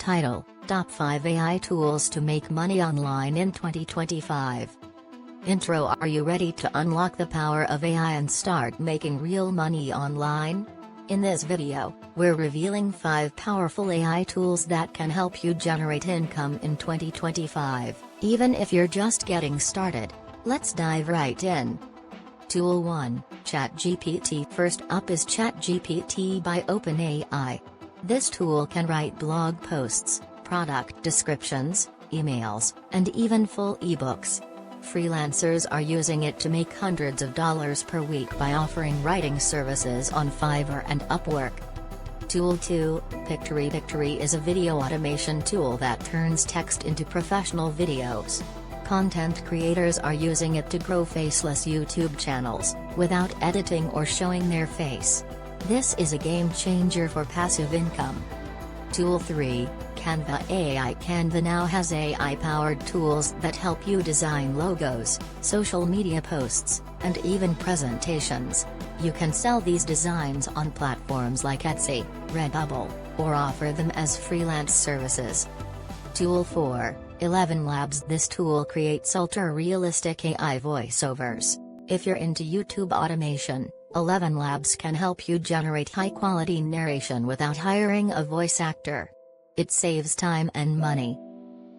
Title: Top 5 AI Tools to Make Money Online in 2025. Intro: Are you ready to unlock the power of AI and start making real money online? In this video, we're revealing 5 powerful AI tools that can help you generate income in 2025, even if you're just getting started. Let's dive right in. Tool 1, ChatGPT. First up is ChatGPT by OpenAI. This tool can write blog posts, product descriptions, emails, and even full ebooks. Freelancers are using it to make hundreds of dollars per week by offering writing services on Fiverr and Upwork. Tool 2, Pictory. Pictory is a video automation tool that turns text into professional videos. Content creators are using it to grow faceless YouTube channels, without editing or showing their face. This is a game changer for passive income. Tool 3, Canva AI. Canva now has AI-powered tools that help you design logos, social media posts, and even presentations. You can sell these designs on platforms like Etsy, Redbubble, or offer them as freelance services. Tool 4, ElevenLabs. This tool creates ultra-realistic AI voiceovers. If you're into YouTube automation, ElevenLabs can help you generate high-quality narration without hiring a voice actor. It saves time and money.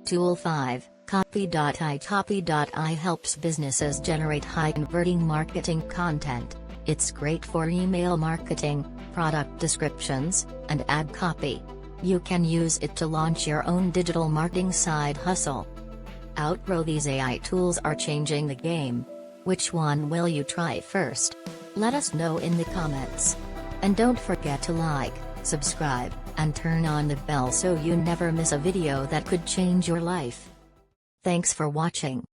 Tool 5, Copy.ai. Copy.ai helps businesses generate high-converting marketing content. It's great for email marketing, product descriptions, and ad copy. You can use it to launch your own digital marketing side hustle. Outro: these AI tools are changing the game. Which one will you try first? Let us know in the comments. And don't forget to like, subscribe, and turn on the bell so you never miss a video that could change your life. Thanks for watching.